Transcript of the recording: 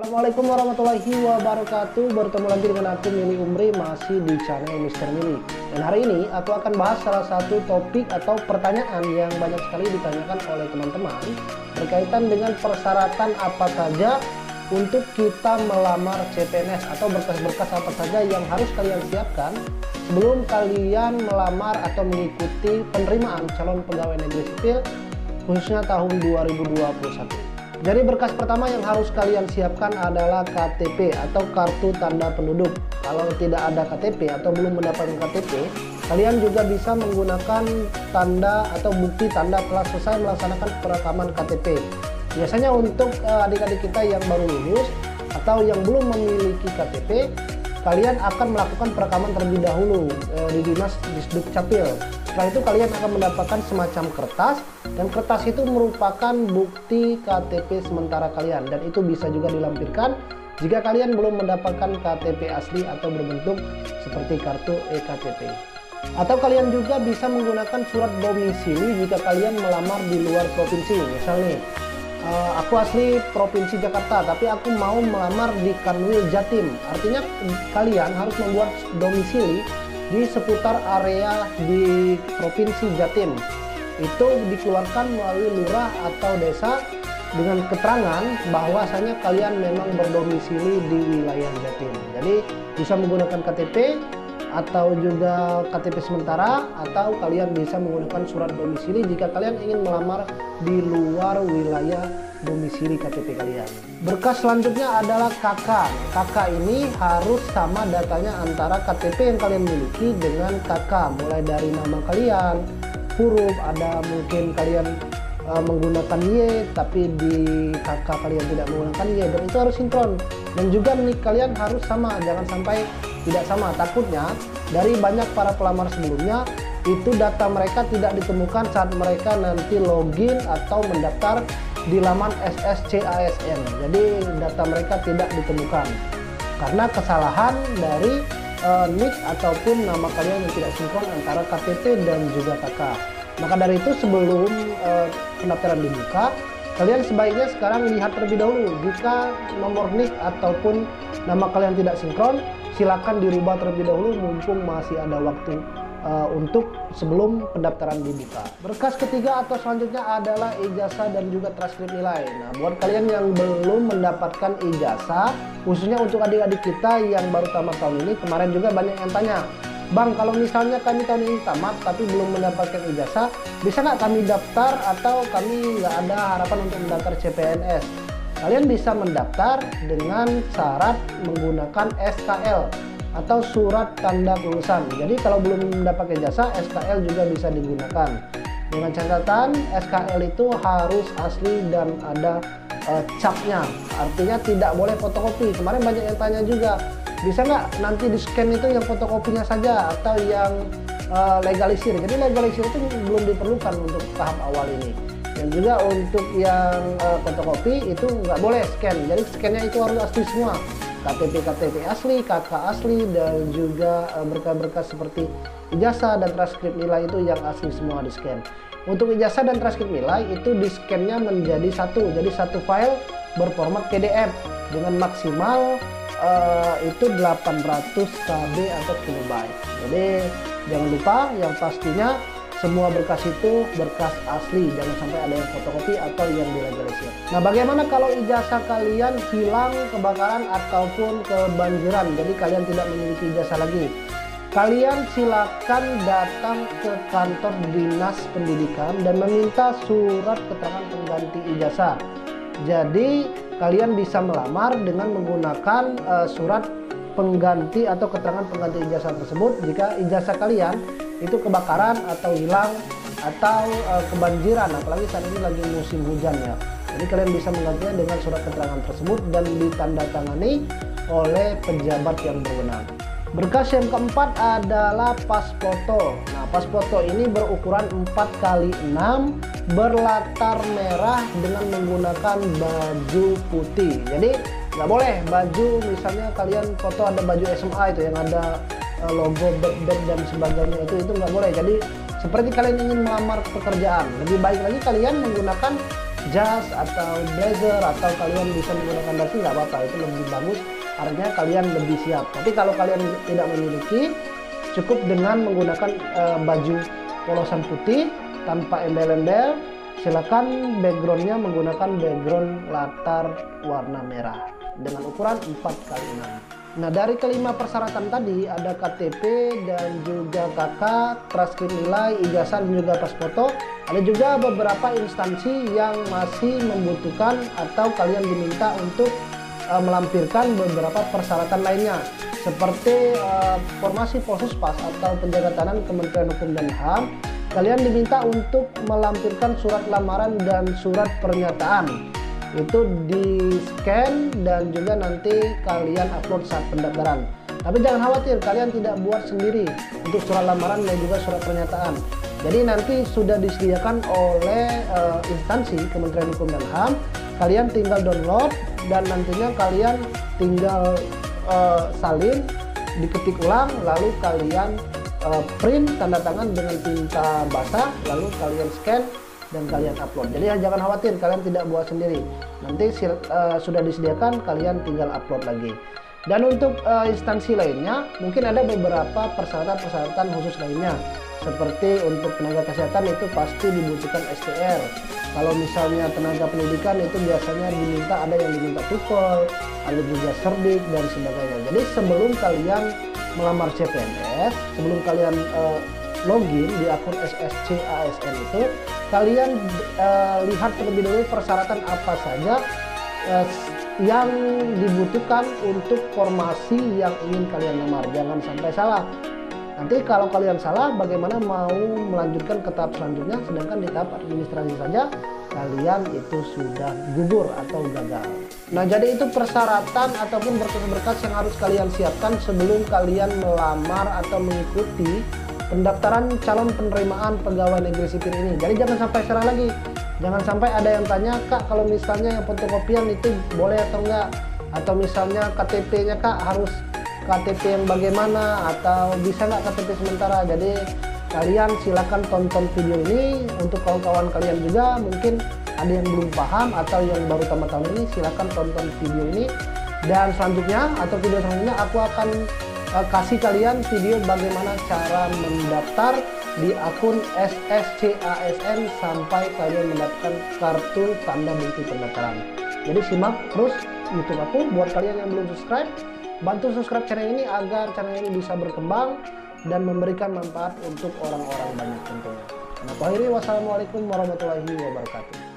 Assalamualaikum warahmatullahi wabarakatuh. Bertemu lagi dengan aku Mili Umri, masih di channel Mr. Mili. Dan hari ini aku akan bahas salah satu topik atau pertanyaan yang banyak sekali ditanyakan oleh teman-teman berkaitan dengan persyaratan apa saja untuk kita melamar CPNS, atau berkas-berkas apa saja yang harus kalian siapkan sebelum kalian melamar atau mengikuti penerimaan calon pegawai negeri sipil khususnya tahun 2021. Jadi berkas pertama yang harus kalian siapkan adalah KTP atau kartu tanda penduduk. Kalau tidak ada KTP atau belum mendapatkan KTP, kalian juga bisa menggunakan tanda atau bukti tanda telah selesai melaksanakan perekaman KTP. Biasanya untuk adik-adik kita yang baru lulus atau yang belum memiliki KTP, kalian akan melakukan perekaman terlebih dahulu di Dinas Disdukcapil. Setelah itu kalian akan mendapatkan semacam kertas, dan kertas itu merupakan bukti KTP sementara kalian, dan itu bisa juga dilampirkan jika kalian belum mendapatkan KTP asli atau berbentuk seperti kartu eKTP. Atau kalian juga bisa menggunakan surat domisili jika kalian melamar di luar provinsi. Misalnya aku asli Provinsi Jakarta, tapi aku mau melamar di Kanwil Jatim. Artinya kalian harus membuat domisili di seputar area di Provinsi Jatim. Itu dikeluarkan melalui lurah atau desa dengan keterangan bahwasanya kalian memang berdomisili di wilayah Jatim. Jadi bisa menggunakan KTP atau juga KTP sementara, atau kalian bisa menggunakan surat domisili jika kalian ingin melamar di luar wilayah domisili KTP kalian. Berkas selanjutnya adalah KK. KK ini harus sama datanya antara KTP yang kalian miliki dengan KK, mulai dari nama kalian, huruf, ada mungkin kalian menggunakan Y tapi di KK kalian tidak menggunakan Y, dan itu harus sinkron. Dan juga nik kalian harus sama, jangan sampai tidak sama. Takutnya dari banyak para pelamar sebelumnya itu data mereka tidak ditemukan saat mereka nanti login atau mendaftar di laman SSCASN. Jadi data mereka tidak ditemukan karena kesalahan dari nik ataupun nama kalian yang tidak sinkron antara KTP dan juga KK. Maka dari itu sebelum pendaftaran dibuka, kalian sebaiknya sekarang lihat terlebih dahulu. Jika nomor nik ataupun nama kalian tidak sinkron, silakan dirubah terlebih dahulu mumpung masih ada waktu untuk sebelum pendaftaran dibuka. Berkas ketiga atau selanjutnya adalah ijazah dan juga transkrip nilai. Nah, buat kalian yang belum mendapatkan ijazah, khususnya untuk adik-adik kita yang baru tamat tahun ini, kemarin juga banyak yang tanya, Bang, kalau misalnya kami tahun ini tamat tapi belum mendapatkan ijazah, bisa nggak kami daftar atau kami nggak ada harapan untuk mendaftar CPNS? Kalian bisa mendaftar dengan syarat menggunakan SKL atau surat tanda kelulusan. Jadi kalau belum mendapatkan ijazah, SKL juga bisa digunakan. Dengan catatan SKL itu harus asli dan ada capnya. Artinya tidak boleh fotokopi. Kemarin banyak yang tanya juga, bisa nggak nanti di scan itu yang fotokopinya saja atau yang legalisir. Jadi legalisir itu belum diperlukan untuk tahap awal ini. Dan juga untuk yang fotokopi itu nggak boleh scan. Jadi scannya itu harus asli semua. KTP asli, KK asli, dan juga berkas-berkas seperti ijazah dan transkrip nilai itu yang asli semua di scan. Untuk ijazah dan transkrip nilai itu di scan-nya menjadi satu. Jadi satu file berformat PDF dengan maksimal itu 800 KB atau kilobyte. Jadi jangan lupa yang pastinya semua berkas itu berkas asli, jangan sampai ada yang fotokopi atau yang dilegalisir. Nah, bagaimana kalau ijazah kalian hilang, kebakaran ataupun kebanjiran, jadi kalian tidak memiliki ijazah lagi? Kalian silakan datang ke kantor Dinas Pendidikan dan meminta surat keterangan pengganti ijazah. Jadi kalian bisa melamar dengan menggunakan surat pengganti atau keterangan pengganti ijazah tersebut jika ijazah kalian itu kebakaran atau hilang atau kebanjiran, apalagi saat ini lagi musim hujan ya. Jadi kalian bisa menggantinya dengan surat keterangan tersebut dan ditandatangani oleh pejabat yang berwenang. Berkas yang keempat adalah pas foto. Nah, pas foto ini berukuran 4x6 berlatar merah dengan menggunakan baju putih. Jadi nggak boleh baju, misalnya kalian foto ada baju SMA itu yang ada logo bed dan sebagainya, itu nggak boleh. Jadi seperti kalian ingin melamar pekerjaan, lebih baik lagi kalian menggunakan jas atau blazer, atau kalian bisa menggunakan dasi, nggak apa-apa, itu lebih bagus, artinya kalian lebih siap. Tapi kalau kalian tidak memiliki, cukup dengan menggunakan baju polosan putih tanpa embel-embel. Silakan backgroundnya menggunakan background latar warna merah dengan ukuran 4x6. Nah, dari kelima persyaratan tadi ada KTP dan juga KK, transkrip nilai, ijazah dan juga pas foto. Ada juga beberapa instansi yang masih membutuhkan atau kalian diminta untuk melampirkan beberapa persyaratan lainnya, seperti formasi Polsuspas atau penjaga tahanan Kementerian Hukum dan HAM. Kalian diminta untuk melampirkan surat lamaran dan surat pernyataan. Itu di scan dan juga nanti kalian upload saat pendaftaran. Tapi jangan khawatir, kalian tidak buat sendiri untuk surat lamaran dan juga surat pernyataan. Jadi nanti sudah disediakan oleh instansi Kementerian Hukum dan HAM. Kalian tinggal download dan nantinya kalian tinggal salin, diketik ulang, lalu kalian print tanda tangan dengan tinta basah, lalu kalian scan dan kalian upload. Jadi jangan khawatir, kalian tidak buat sendiri. Nanti sudah disediakan, kalian tinggal upload lagi. Dan untuk instansi lainnya, mungkin ada beberapa persyaratan-persyaratan khusus lainnya. Seperti untuk tenaga kesehatan itu pasti dibutuhkan STR. Kalau misalnya tenaga pendidikan itu biasanya diminta, ada yang diminta TOEFL, ada juga cerdik dan sebagainya. Jadi sebelum kalian melamar CPNS, sebelum kalian login di akun SSC ASN itu, kalian lihat terlebih dahulu persyaratan apa saja yang dibutuhkan untuk formasi yang ingin kalian lamar. Jangan sampai salah. Nanti kalau kalian salah, bagaimana mau melanjutkan ke tahap selanjutnya, sedangkan di tahap administrasi saja kalian itu sudah gugur atau gagal. Nah, jadi itu persyaratan ataupun berkas-berkas yang harus kalian siapkan sebelum kalian melamar atau mengikuti pendaftaran calon penerimaan pegawai negeri sipil ini. Jadi jangan sampai salah lagi. Jangan sampai ada yang tanya, Kak, kalau misalnya yang fotokopian itu boleh atau enggak? Atau misalnya KTP-nya, Kak, harus KTP yang bagaimana, atau bisa nggak KTP sementara. Jadi kalian silakan tonton video ini. Untuk kawan-kawan kalian juga mungkin ada yang belum paham atau yang baru tamat tahun ini, silakan tonton video ini. Dan selanjutnya atau video selanjutnya aku akan kasih kalian video bagaimana cara mendaftar di akun SSCASN sampai kalian mendapatkan kartu tanda bukti pendaftaran. Jadi simak terus YouTube aku. Buat kalian yang belum subscribe, bantu subscribe channel ini agar channel ini bisa berkembang dan memberikan manfaat untuk orang-orang banyak tentunya. Nah, akhiri, wassalamualaikum warahmatullahi wabarakatuh.